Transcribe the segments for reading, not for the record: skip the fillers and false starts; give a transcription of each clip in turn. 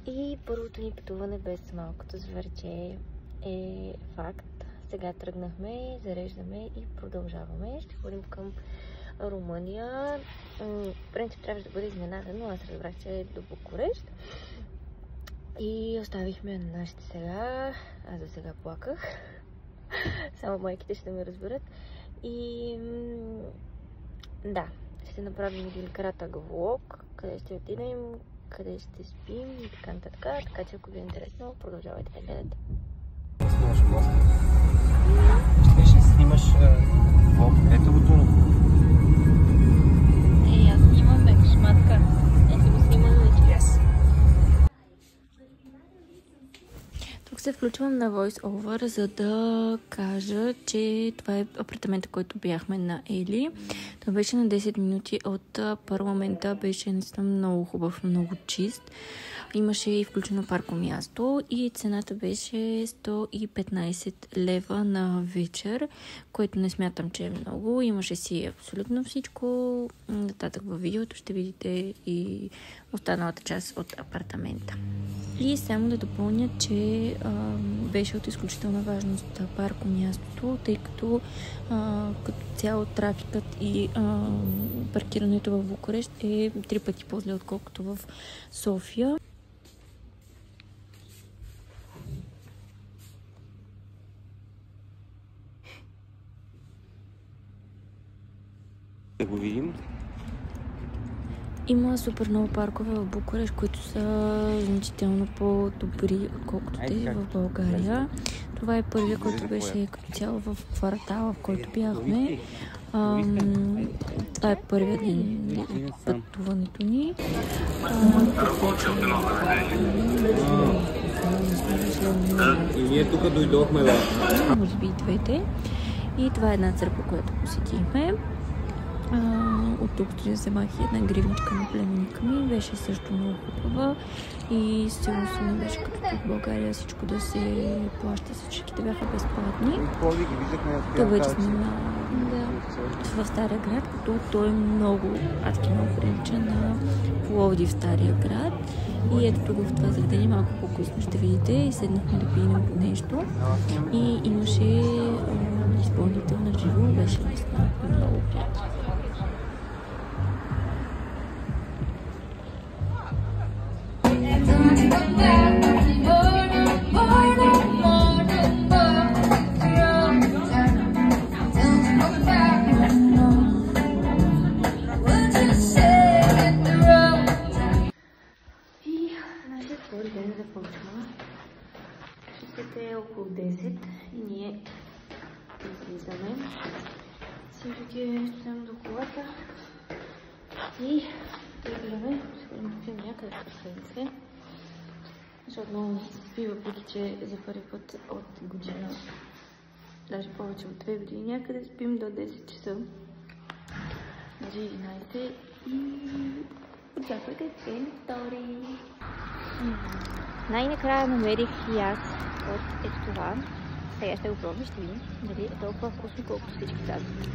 И първото ни пътуване без малкото зверче е факт. Сега тръгнахме, зареждаме и продължаваме. Ще ходим към Румъния. В принцип трябваше да бъде изненадан, но аз разбрах, че е до Букурещ. И оставихме нашите сега. Аз за сега плаках. Само майките ще ме разберат. И да, ще направим един кратък влог, къде ще отидем, къде ще спим и така нататък. Така че ако ви е интересно, продължавайте да гледате. Ще снимаш влог. Ето го тук. Аз снимам бе, шматка. Аз си го снимам вече. Тук се включвам на VoiceOver, за да кажа, че това е апартамента, който бяхме на Ели. Това беше на 10 минути от парламента. Беше наистина много хубав, много чист. Имаше и включено паркомясто и цената беше 115 лева на вечер, което не смятам, че е много. Имаше си абсолютно всичко. Нататък във видеото ще видите и останалата част от апартамента. И само да допълня, че беше от изключителна важност паркомястото, тъй като като цяло трафикът и паркирането в Букурещ е 3 пъти по-зле, отколкото в София. Да го видим. Има супер много паркове в Букурещ, които са значително по-добри, отколкото тези в България. Това е първият, който беше като цяло в квартала, в който бяхме. Това е първият ден от пътуването ни. И ние тук дойдохме да... Може би и двете. И това е една църква, която посетихме. От тук вземах една гривничка на племенника ми. Беше също много хубава и сигурно не беше като в България всичко да се плаща, всичките бяха безплатни. Тук вече сме в Стария град, като той е много прилича на Пловдив Стария град. И ето тук в това заведение малко по-късно ще видите и седнахме да пием нещо и имаше изпълнител на живо, беше наистина много приятно. Часът е около 10 и ние излизаме. Всички ще седем до колата и тръгваме. Ще купим някъде в седмица. Защото много се спи, въпреки че за първи път от година, даже повече от 2 години, някъде спим до 10 часа. Даже 11 и очаквайте цели втори. Най-накрая намерих и аз от ето това. Сега ще го пробвам, ще видим дали е толкова вкусно, колкото всички казват.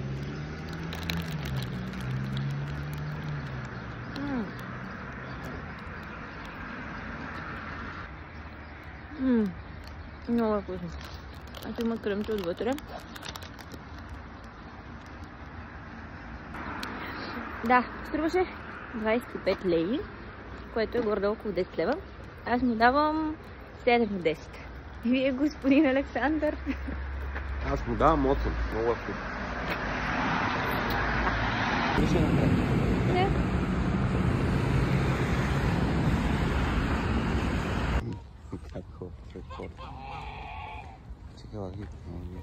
Много вкусно. А има кръмче отвътре. Да, струваше 25 леи, което е горе около 10 лева. Аз му давам 7 от 10. И вие, господин Александър? Аз му давам 8. Много е Не.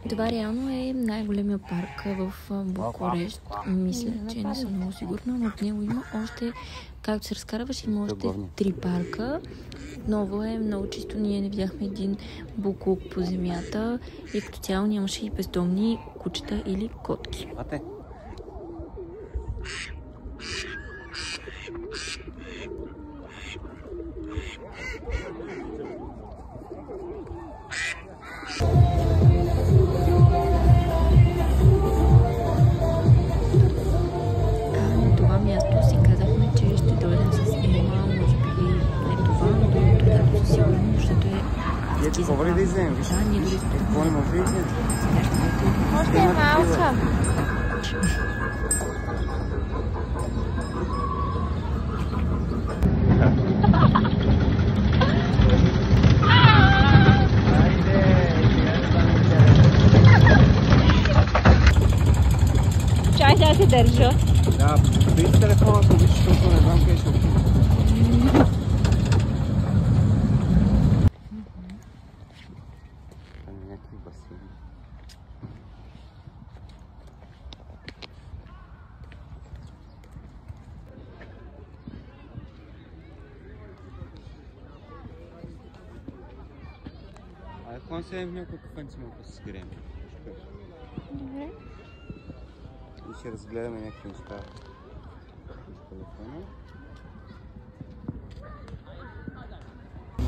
Това реално е най-големия парк в Букурещ. Мисля, че не съм много сигурна, но от него има още, както се разкарваш, има още 3 парка. Отново е много чисто, ние не видяхме един буклук по земята и като цяло нямаше и бездомни кучета или котки. На това място си казахме, че ще дойдем с Ема, може би не това, но Ски Какво ли да излезем? Виж, да, ние дори какво не може да излезем? Още е малка. Чай да се държа. Да, виж телефона, ако виж, защото не знам къде ще отиде. Някакви басейни. Айде, какво не седем в някой кафенце, малко да се сгреем? Добре. И ще разгледаме някакви неща с телефона.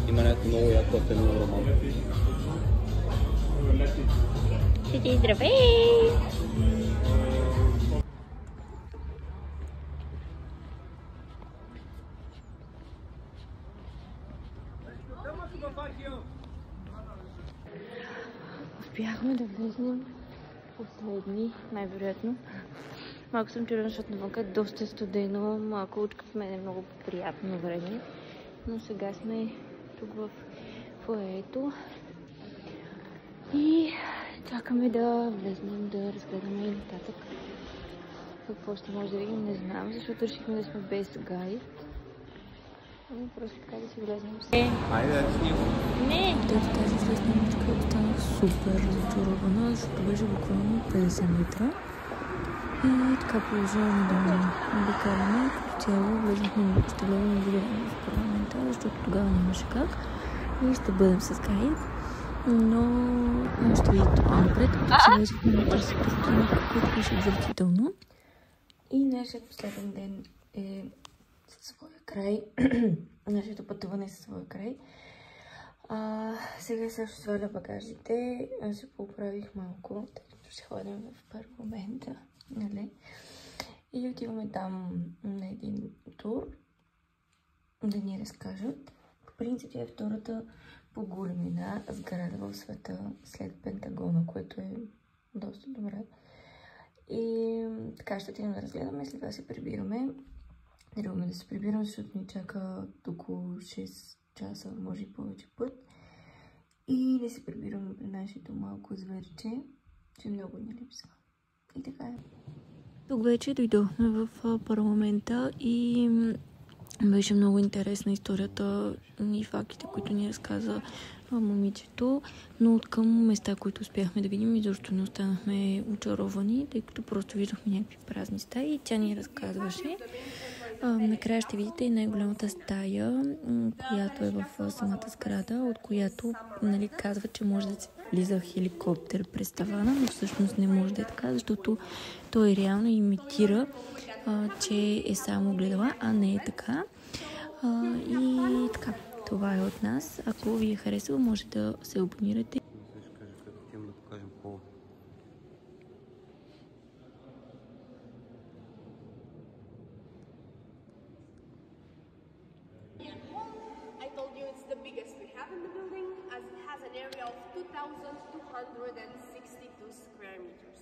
Има някакво много яко атено роман. Седи, здравей! Успяхме да влезнем последни, най-вероятно. Малко съм чудена, защото навънка е доста студено, малко лучка в мен е много приятно време. Но сега сме тук в фоайето и чакаме да влезнем, да разгледаме и нататък. Какво ще може да видим, не знам, защото решихме да сме без гайд. Ами просто така да си влезнем. Айде да снимам. Не! От тази снимачка останах супер разочарована, защото беше буквално 50 метра. И така продължаваме да обикаляме. Като цяло влезахме на почтелено видео в парламента, защото тогава нямаше как. И ще бъдем с гайд. Но ще видите по-напред. Тук се влезахме на търси престраника, което беше отвратително. И нашият последен ден е със своя край. Нашето пътуване е със своя край. Сега също сваля багажите. Аз се поправих малко, тъй като ще ходим в парламента. Нали? И отиваме там на един тур да ни разкажат. По принцип е втората по големина сграда в света след Пентагона, което е доста добре. И така ще отидем да разгледаме и след това се прибираме. Трябваме да се прибираме, защото ни чака около 6 часа, може и повече път. И да се прибираме при нашето малко зверче, че много ни липсва. И така е. Тук вече дойдохме в парламента и беше много интересна историята и фактите, които ни разказа момичето, но от към места, които успяхме да видим, изобщо не останахме очаровани, тъй като просто виждахме някакви празни стаи и тя ни разказваше. Накрая ще видите и най-голямата стая, която е в самата сграда, от която казва, че може да се влиза хеликоптер през тавана, но всъщност не може да е така, защото той реално имитира, че е само огледала, а не е така. И така, това е от нас. Ако ви е харесало, може да се абонирате. Building as it has an area of 2,262 square meters.